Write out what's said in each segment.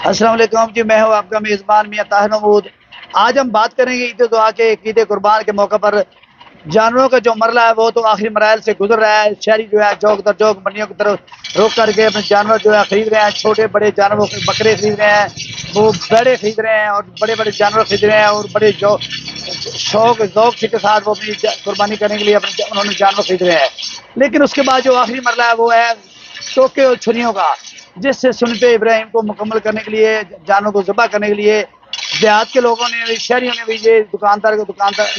अस्सलाम वालेकुम जी, मैं हूँ आपका मेज़बान मियां ताहिर महमूद। आज हम बात करेंगे ईद दुआ के ईद कुर्बान के मौके पर जानवरों का जो मरला है वो तो आखिरी मराइल से गुजर रहा है। शहरी जो है चौक दर चौक मंडियों की तरफ रुक करके अपने जानवर जो है खरीद रहे हैं। छोटे बड़े जानवरों के बकरे खरीद रहे हैं, वो भेड़े खरीद रहे हैं और बड़े बड़े जानवर खरीद रहे हैं और बड़े जो शौक ज़ौक के साथ वो अपनी कुर्बानी करने के लिए अपने उन्होंने जानवर खरीद रहे हैं। लेकिन उसके बाद जो आखिरी मरला है वो है टोके और छुरियों का, जिससे सुन्नते इब्राहिम को मुकम्मल करने के लिए, जानों को ज़बह करने के लिए देहात के लोगों ने भी, शहरियों ने भी ये दुकानदार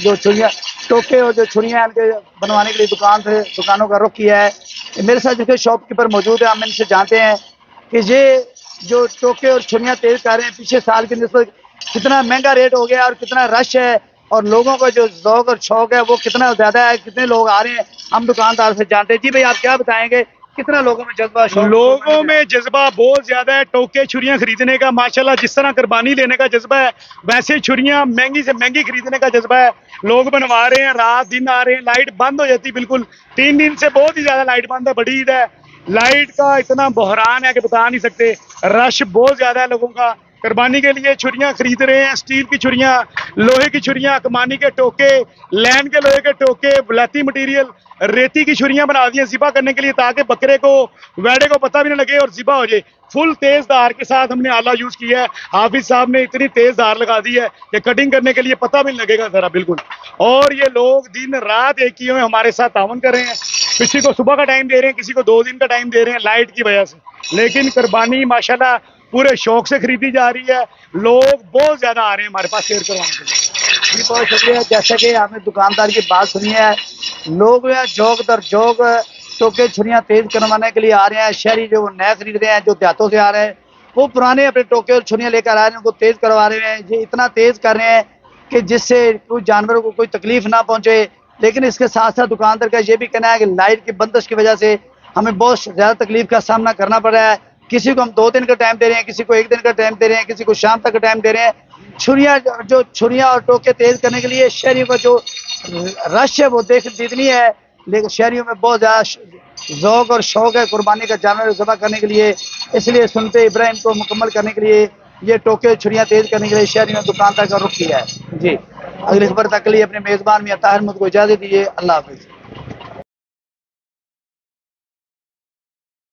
जो छुरियाँ टोके और जो छुरियाँ इनके बनवाने के लिए दुकानों का रुख किया है। मेरे साथ जो शॉपकीपर मौजूद है, हम इनसे जानते हैं कि ये जो टोके और छुरियाँ तेज कर रहे हैं पिछले साल की निस्बत कितना महंगा रेट हो गया और कितना रश है और लोगों का जो ज़ौक और शौक है वो कितना ज़्यादा है, कितने लोग आ रहे हैं, हम दुकानदार से जानते हैं। जी भाई, आप क्या बताएंगे, कितना लोगों में जज्बा शौक? लोगों में जज्बा बहुत ज्यादा है टोके छुरियां खरीदने का। माशाल्लाह, जिस तरह कुर्बानी लेने का जज्बा है वैसे छुरियां महंगी से महंगी खरीदने का जज्बा है। लोग बनवा रहे हैं, रात दिन आ रहे हैं। लाइट बंद हो जाती बिल्कुल, 3 दिन से बहुत ही ज्यादा लाइट बंद है। बड़ी ईद है, लाइट का इतना बहरान है कि बता नहीं सकते। रश बहुत ज्यादा है लोगों का। कुर्बानी के लिए छुरियां खरीद रहे हैं, स्टील की छुरियां, लोहे की छुरियां, कमानी के टोके, लैंड के लोहे के टोके, ब्लैती मटेरियल, रेती की छुरियां बना दी हैं ज़िबा करने के लिए, ताकि बकरे को, वेड़े को पता भी ना लगे और ज़िबा हो जाए। फुल तेज धार के साथ हमने आला यूज किया है। हाफिज साहब ने इतनी तेज धार लगा दी है कि कटिंग करने के लिए पता भी नहीं लगेगा जरा बिल्कुल। और ये लोग दिन रात एक ही हुए हमारे साथ तावन कर रहे हैं। किसी को सुबह का टाइम दे रहे हैं, किसी को 2 दिन का टाइम दे रहे हैं लाइट की वजह से। लेकिन कुर्बानी माशाल्लाह पूरे शौक से खरीदी जा रही है। लोग बहुत ज्यादा आ रहे हैं हमारे पास शेयर करवाने के लिए। जी बहुत शुक्रिया। जैसा कि आपने दुकानदार की बात सुनी है, लोग जो जौक दर जौक टोके छुरियाँ तेज करवाने के लिए आ रहे हैं। शहरी जो नए खरीद रहे हैं, जो देहातों से आ रहे हैं, वो पुराने अपने टोके और छुरियाँ लेकर आ रहे हैं, उनको तेज करवा रहे हैं। ये इतना तेज कर रहे हैं कि जिससे कोई जानवरों को कोई तकलीफ ना पहुंचे। लेकिन इसके साथ साथ दुकानदार का ये भी कहना है कि लाइट की बंदिश की वजह से हमें बहुत ज़्यादा तकलीफ का सामना करना पड़ रहा है। किसी को हम 2 दिन का टाइम दे रहे हैं, किसी को 1 दिन का टाइम दे रहे हैं, किसी को शाम तक का टाइम दे रहे हैं। छुरियाँ और टोके तेज करने के लिए शहरियों का जो रश है वो देखनी है। लेकिन शहरियों में बहुत ज़्यादा ज़ौक और शौक है कुर्बानी का जानवर ज़बह करने के लिए। इसलिए सुन्नते इब्राहिम को मुकम्मल करने के लिए ये टोके छुरियाँ तेज करने के लिए शहरियों ने दुकानदार का रुख किया है। जी, अगली खबर तक के लिए अपने मेज़बान मियां ताहिर महमूद को इजाज़त दीजिए। अल्लाह हाफ़िज़।